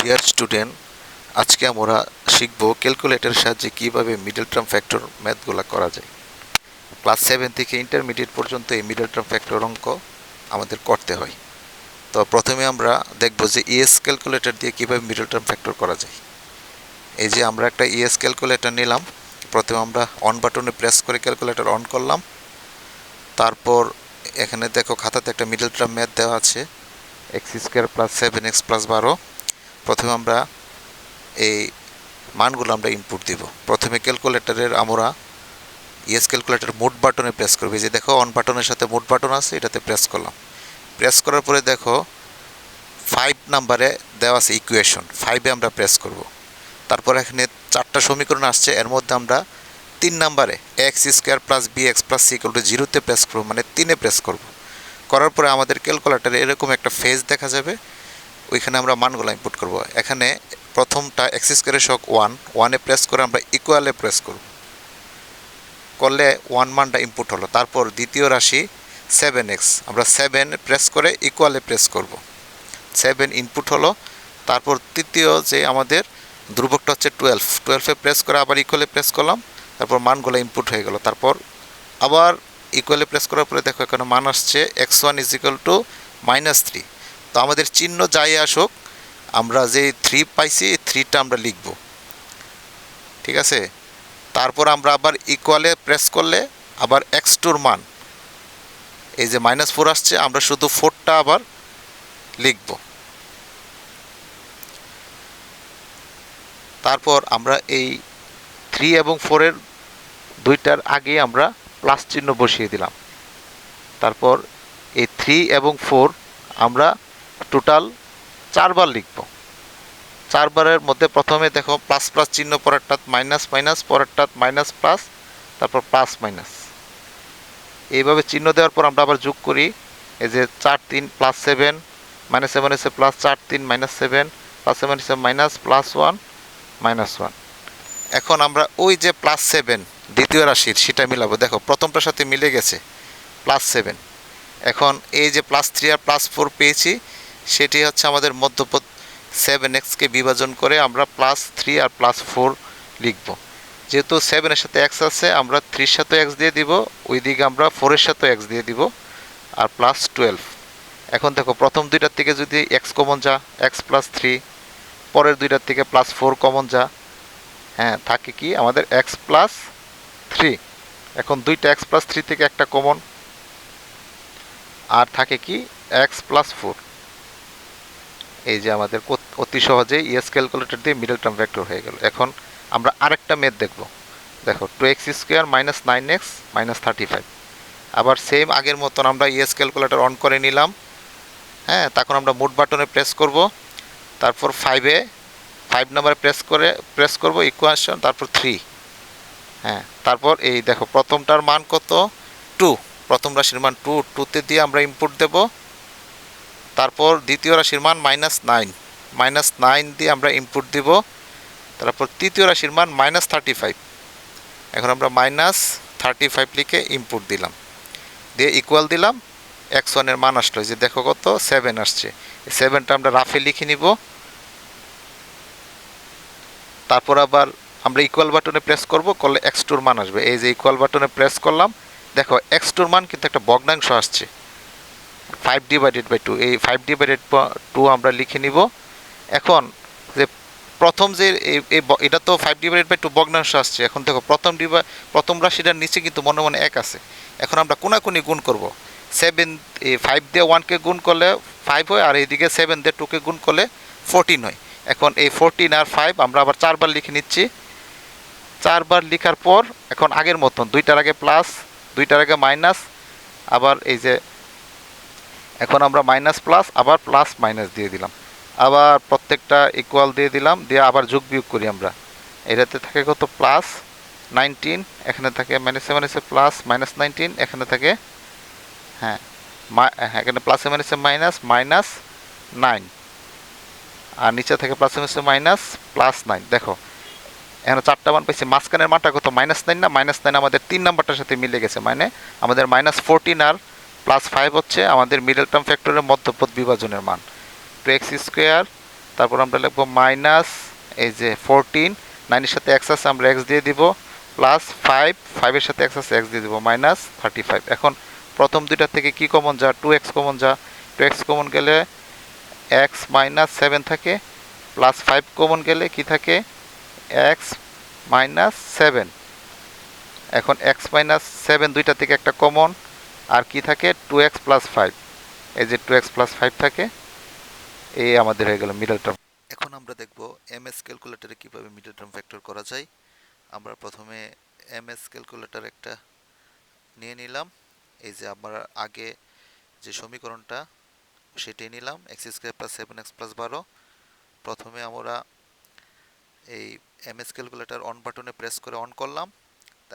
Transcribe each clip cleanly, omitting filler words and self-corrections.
Dear student, আজকে আমরা শিখব ক্যালকুলেটরের সাহায্যে কিভাবে মিডল টার্ম ফ্যাক্টর ম্যাথগুলো করা যায়। ক্লাস 7 থেকে ইন্টারমিডিয়েট পর্যন্ত এই মিডল টার্ম ফ্যাক্টর অঙ্ক আমাদের করতে হয়। তো প্রথমে আমরা দেখব যে ইএস ক্যালকুলেটর দিয়ে কিভাবে মিডল টার্ম ফ্যাক্টর করা যায়। এই যে আমরা একটা ইএস ক্যালকুলেটর নিলাম। প্রথমে আমরা অন বাটনে প্রেস করে ক্যালকুলেটর অন করলাম। তারপর এখানে দেখো খাতাতে একটা মিডল টার্ম ম্যাথ দেওয়া আছে, x² + 7x + 12। প্রথমে আমরা এই মানগুলো আমরা ইনপুট দিব। প্রথমে ক্যালকুলেটরের আমরা ইএস ক্যালকুলেটর মোড বাটনে প্রেস করব। এই যে দেখো অন বাটনের সাথে মোড বাটন আছে, এটাতে প্রেস করলাম। প্রেস করার পরে দেখো 5 নাম্বারে দেওয়া আছে ইকুয়েশন, 5-এ আমরা প্রেস করব। তারপর এখানে 4টা সমীকরণ আসছে, এর মধ্যে আমরা 3 নাম্বারে x² + bx + c = 0-তে প্রেস করব, মানে 3-এ প্রেস করব। করার পরে আমাদের ক্যালকুলেটরে এরকম একটা ফেজ দেখা যাবে, ওইখানে আমরা মানগুলো ইনপুট করব। এখানে প্রথমটা x² সহগ 1-এ প্রেস করে আমরা ইকুয়ালে প্রেস করব, করলে 1 মানটা ইনপুট হলো। তারপর দ্বিতীয় রাশি 7x, আমরা 7 প্রেস করে ইকুয়ালে প্রেস করব, 7 ইনপুট হলো। তারপর তৃতীয় যে আমাদের ধ্রুবকটা হচ্ছে 12-এ প্রেস করে আবার ইকুয়ালে প্রেস করলাম, তারপর মানগুলো ইনপুট হয়ে গেল। তারপর আবার ইকুয়ালে প্রেস করার পরে দেখো এখানে মান আসছে x1 = -3। তো আমাদের চিহ্ন যাই আসুক, আমরা যে 3 পাইছি এই 3টা আমরা লিখব, ঠিক আছে। তারপর আমরা আবার ইকুয়ালে প্রেস করলে আবার x2-র মান, এই যে -4 আসছে, আমরা শুধু 4টা আবার লিখব। তারপর আমরা এই 3 এবং 4-এর দুইটার আগে আমরা প্লাস চিহ্ন বসিয়ে দিলাম। তারপর এই 3 এবং 4 আমরা টোটাল 4 বার লিখব। 4 বারের মধ্যে প্রথমে দেখো প্লাস প্লাস চিহ্ন, পরেরটাত মাইনাস মাইনাস, পরেরটাত মাইনাস প্লাস, তারপর প্লাস মাইনাস। এইভাবে চিহ্ন দেওয়ার পর আমরা আবার যোগ করি। এই যে 4 3 + 7, -7 এসে +4 3 -7, +7 এসে -+1 -1। এখন আমরা ওই যে +7 দ্বিতীয় রাশির সেটা মিলাবো। দেখো প্রথমটার সাথে মিলে গেছে +7। এখন এই যে +3 আর +4 পেয়েছি, সেটি হচ্ছে আমাদের মধ্যপদ 7x-কে বিভাজন করে আমরা +3 আর +4 লিখব। যেহেতু 7-এর সাথে x আছে, আমরা 3-এর সাথে x দিয়ে দিব, ওইদিকে আমরা 4-এর সাথে x দিয়ে দিব, আর +12। এখন দেখো প্রথম দুইটার থেকে যদি x কমন যা, x + 3, পরের দুইটার থেকে +4 কমন যা, হ্যাঁ থাকে কি আমাদের x + 3। এখন দুইটা x + 3 থেকে একটা কমন, আর থাকে কি x + 4। এই যে আমাদের অতি সহজেই ইএস ক্যালকুলেটর দিয়ে মিডল টার্ম ভেক্টর হয়ে গেল। এখন আমরা আরেকটা ম্যাথ দেখব। দেখো 2x² - 9x - 35। আবার সেম আগের মতন আমরা ইএস ক্যালকুলেটর অন করে নিলাম। হ্যাঁ, তখন আমরা মোড বাটনে প্রেস করব। তারপর 5 নাম্বারে প্রেস করব ইকুয়েশন, তারপর 3। হ্যাঁ, তারপর এই দেখো প্রথমটার মান কত, 2, প্রথম রাশির মান 2-তে দিয়ে আমরা ইনপুট দেব। তারপর দ্বিতীয় রাশির মান -9 দিয়ে আমরা ইনপুট দিব। তারপর তৃতীয় রাশির মান -35। এখন আমরা -35 লিখে ইনপুট দিলাম, দিয়ে ইকুয়াল দিলাম। x1-এর মান আসলো, যে দেখো কত 7 আসছে। এই 7টা আমরা রাফে লিখে নিব। তারপর আবার আমরা ইকুয়াল বাটনে প্রেস করব, করলে x2-র মান আসবে। এই যে ইকুয়াল বাটনে প্রেস করলাম, দেখো x2-র মান কিন্তু একটা ভগ্নাংশ আসছে, 5/2। এই 5/2 আমরা লিখে নিব। এখন যে প্রথম যে এটা তো 5/2 ভগ্নাংশ আসছে। এখন দেখো প্রথম রাশিটার নিচে কিন্তু মনে মনে 1 আছে। এখন আমরা কোনাকুনি গুণ করব। 5 দিয়ে 1-কে গুণ করলে 5 হয়, আর এইদিকে 7 দিয়ে 2-কে গুণ করলে 14 হয়। এখন এই 14 আর 5 আমরা আবার 4 বার লিখে নিচ্ছি। 4 বার লেখার পর এখন আগের মতন দুইটার আগে প্লাস, দুইটার আগে মাইনাস, আবার এই যে এখন আমরা মাইনাস প্লাস আবার প্লাস মাইনাস দিয়ে দিলাম, আবার প্রত্যেকটা ইকুয়াল দিয়ে দিলাম, দিয়ে আবার যোগ বিয়োগ করি আমরা। এটাতে থাকে কত +19, এখানে থাকে -7 এসে প্লাস -19, এখানে থাকে হ্যাঁ এখানে প্লাসে মাইনাসে -9, আর নিচে থাকে প্লাসে মাইনাসে +9। দেখো এখানে 4টা মান পাইছি, মাঝখানের মানটা কত -9 না, -9 আমাদের 3 নাম্বারটার সাথে মিলে গেছে, মানে আমাদের -14 আর +5 হচ্ছে আমাদের মিডল টার্ম ফ্যাক্টরের মধ্যপদ বিভাজনের মান। 2x², তারপর আমরা লিখবো মাইনাস এই যে 14, 9 এর সাথে এক্স আছে আমরা এক্স দিয়ে দিব, প্লাস 5, 5 এর সাথে এক্স আছে এক্স দিয়ে দিব, মাইনাস 35। এখন প্রথম দুইটা থেকে কি কমন যা, 2x কমন যা, 2x কমন গেলে এক্স মাইনাস 7 থাকে, প্লাস 5 কমন গেলে কি থাকে, এক্স মাইনাস 7। এখন এক্স মাইনাস 7 দুইটা থেকে একটা কমন, আর কি থাকে 2x প্লাস 5, এই যে 2x প্লাস 5 থাকে, এই আমাদের হয়ে গেল মিডল টার্ম। এখন আমরা দেখব এমএস ক্যালকুলেটরে কিভাবে মিডল টার্ম ফ্যাক্টর করা যায়। আমরা প্রথমে এমএস ক্যালকুলেটর একটা নিয়ে নিলাম। এই যে আমরা আগে যে সমীকরণটা সেটাই নিলাম, x square plus 7x plus 12। প্রথমে আমরা এই এমএস ক্যালকুলেটর অন বাটনে প্রেস করে অন করলাম।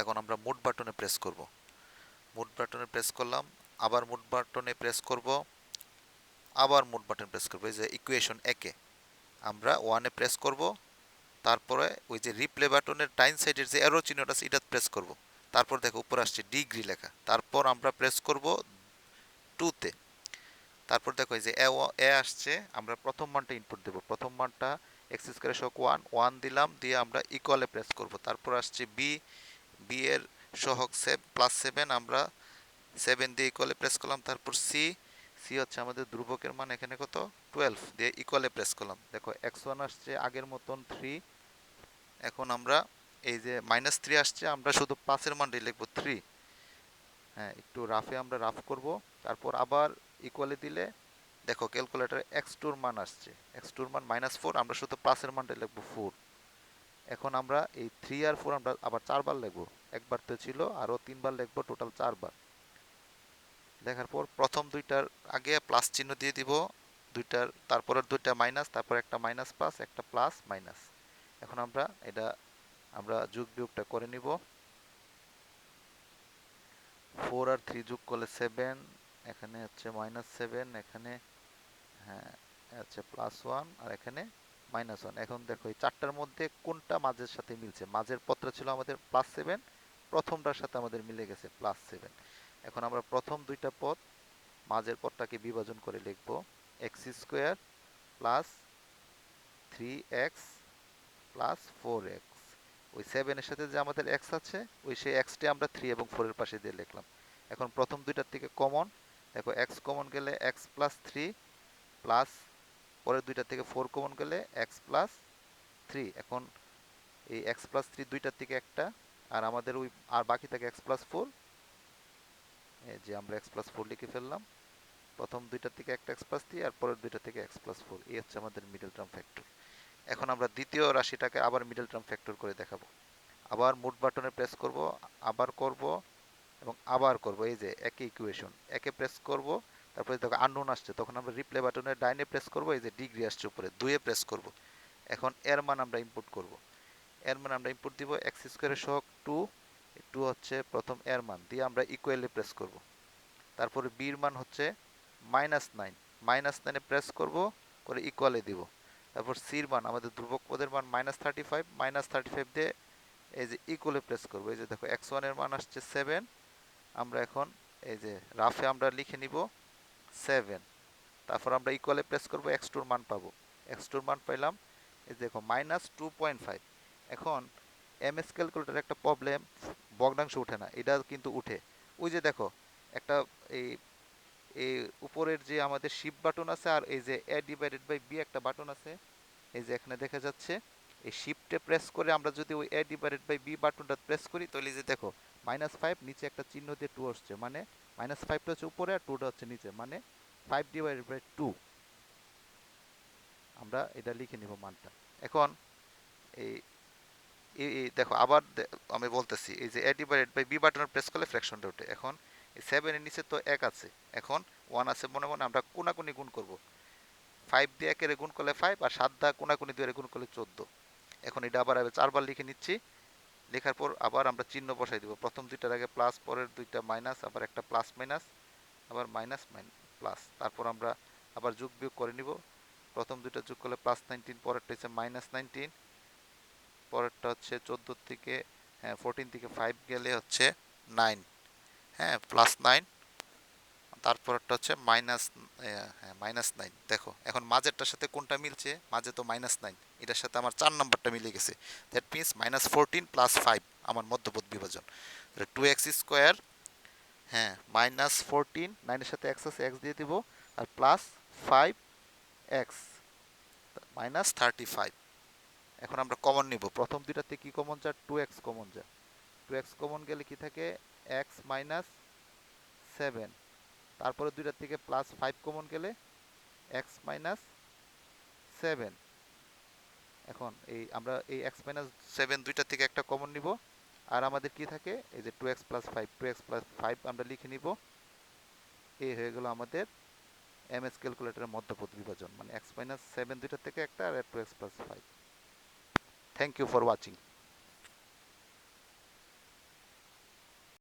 এখন আমরা মুড বাটনে প্রেস করব, মুড বাটনে প্রেস করলাম, আবার মুড বাটনে প্রেস করব, আবার মুড বাটন প্রেস করব। এই যে ইকুয়েশন একে আমরা ওয়ানে প্রেস করব, তারপরে ওই যে রিপ্লে বাটনের ডাইন সাইডের যে অ্যারো চিহ্নটা আছে এটা প্রেস করব। তারপর দেখো উপরে আসছে ডিগ্রি লেখা, তারপর আমরা প্রেস করব 2-তে। তারপর দেখো এই যে এ আসছে, আমরা প্রথম মানটা ইনপুট দেব। প্রথম মানটা এক্স স্কয়ার সহগ 1 দিলাম, দিয়ে আমরা ইকুয়ালে প্রেস করব। তারপর আসছে বি, বি এর সহগ প্লাস 7, আমরা 7 দিয়ে ইকুয়ালে প্রেস করলাম। তারপর সি, সি হচ্ছে আমাদের ধ্রুবকের মান, এখানে কত 12, দিয়ে ইকুয়ালে প্রেস করলাম। দেখো x1 আসছে আগের মতন 3। এখন আমরা এই যে -3 আসছে, আমরা শুধু প্লাসের মানটাই লিখবো 3। হ্যাঁ, একটু রাফে আমরা রাফ করব। তারপর আবার ইকুয়ালে দিলে দেখো ক্যালকুলেটরে x2 এর মান আসছে, x2 এর মান -4, আমরা শুধু প্লাসের মানটাই লিখবো 4। এখন আমরা এই 3 আর 4 আমরা আবার 4 বার লিখবো, একবার তো ছিল, আরো 3 বার লিখবো, টোটাল 4 বার। দেখার পর প্রথম দুইটার আগে প্লাস চিহ্ন দিয়ে দিব, দুইটার তারপরের দুইটা মাইনাস, তারপর একটা মাইনাস প্লাস, একটা প্লাস মাইনাস। এখন আমরা এটা যোগ বিয়োগটা করে নিব। 4 আর 3 যোগ করলে 7, এখানে হচ্ছে -7, এখানে হ্যাঁ হচ্ছে +1, আর এখানে -1। এখন দেখো এই চারটার মধ্যে কোনটা মাঝের সাথে মিলছে, মাঝের পদটা ছিল আমাদের +7, প্রথমটার সাথে আমাদের মিলে গেছে +7। এখন আমরা প্রথম দুইটা পদ মাঝের পদটাকে বিভাজন করে লিখব, x² plus 3x plus 4x। ওই 7 এর সাথে যে আমাদের x আছে, ওই সেই xটি আমরা 3 এবং 4 এর পাশে দিয়ে লিখলাম। এখন প্রথম দুইটার থেকে কমন, দেখো x কমন গেলে x প্লাস 3, প্লাস পরের দুইটার থেকে 4 কমন গেলে x প্লাস 3। এখন এই x প্লাস 3 দুইটার থেকে একটা, আর আমাদের ওই আর বাকি থাকে x প্লাস 4, এই যে আমরা x প্লাস 4 লিখে ফেললাম। প্রথম দুইটার থেকে একটা x প্লাস 3, আর পরের দুইটা থেকে x প্লাস 4, এই হচ্ছে আমাদের মিডল টার্ম ফ্যাক্টর। এখন আমরা দ্বিতীয় রাশিটাকে আবার মিডল টার্ম ফ্যাক্টর করে দেখাবো। আবার মুড বাটনে প্রেস করব, আবার করব এবং আবার করব। এই যে একই ইকুয়েশন, একে প্রেস করব, তারপরে দেখো আননোন আসছে, তখন আমরা রিপ্লে বাটনের ডাইনে প্রেস করব, এই যে ডিগ্রি আসছে উপরে 2 এ প্রেস করব। এখন এর মান আমরা ইনপুট করব, এর মান আমরা ইনপুট দিব x² এর সহগ 2, 2 হচ্ছে প্রথম এর মান, দিয়ে আমরা ইকুয়ালি প্রেস করব। তারপরে b এর মান হচ্ছে -9, -9 এ প্রেস করব, করে ইকুয়ালে দিব। তারপর c এর মান আমাদের ধ্রুবক পদের মান -35, -35 দিয়ে এই যে ইকুয়ালে প্রেস করব। এই যে দেখো x1 এর মান আসছে 7, আমরা এখন এই যে রাফে আমরা লিখে নিব 7। তারপর আমরা ইকুয়ালে প্রেস করব, x2 এর মান পাবো, x2 এর মান পাইলাম, এই দেখো -2.5। এখন এমএস ক্যালকুলেটর একটা প্রবলেম, ভগ্নাংশ উঠে না, এটা কিন্তু উঠে। ওই যে দেখো একটা এই এই উপরের যে আমাদের শিফট বাটন আছে, আর এই যে a/b একটা বাটন আছে, এই যে এখানে দেখা যাচ্ছে, এই শিফটে প্রেস করে আমরা যদি ওই a/b বাটনটা প্রেস করি, তাহলে যে দেখো -5 নিচে একটা চিহ্ন দিয়ে 2 আসছে, মানে -5টা হচ্ছে উপরে আর 2টা হচ্ছে নিচে, মানে 5/2 আমরা এটা লিখে নিব মানটা। এখন এই এই দেখো আবার আমি বলতেছি, এই যে a/b বাটন প্রেস করলে ফ্র্যাকশনটা ওঠে। এখন এই 7 এর নিচে তো 1 আছে, এখন 1 আছে মনে মনে আমরা কোনাকুনি গুণ করব। 5 দিয়ে 1 এর গুণ করলে 5, আর 7 দা কোনাকুনি 2 এর গুণ করলে 14। এখন এটা আবার 4 বার লিখে নিচ্ছি, লেখার পর আবার আমরা চিহ্ন বসাই দিব। প্রথম দুইটার আগে প্লাস, পরের দুইটা মাইনাস, আবার একটা প্লাস মাইনাস, আবার মাইনাস প্লাস। তারপর আমরা আবার যোগ বিয়োগ করে নিব। প্রথম দুইটা যোগ করলে +19, পরেরটা হচ্ছে -19, পরেরটা হচ্ছে 14 থেকে, হ্যাঁ 14 থেকে 5 গেলে হচ্ছে 9, হ্যাঁ +9। তারপরটা হচ্ছে -9। দেখো এখন মাঝেরটার সাথে কোনটা মিলছে, মাঝে তো -9, এটার সাথে আমার 4 নম্বরটা মিলে গেছে। দ্যাট মিনস -14 + 5 আমার মধ্যপদ বিভাজন। 2x², হ্যাঁ, -14, 9 এর সাথে x আছে, x দিয়ে দিব, আর +5x -35। এখন আমরা কমন নিব, প্রথম দুইটাতে কি কমন যা, 2x কমন যা, 2x কমন গেলে কি থাকে, x -7, তারপরে দুইটার থেকে +5 কমন গেলে x -7। এখন আমরা এই x-7 দুইটা থেকে একটা কমন নিব, আর আমাদের কি থাকে, এই যে 2x + 5 আমরা লিখে নিব। এই হয়ে গেল আমাদের এমএস ক্যালকুলেটরের মধ্যপদ বিভাজন, মানে x-7 দুইটা থেকে একটা, আর 2x + 5। Thank you for watching.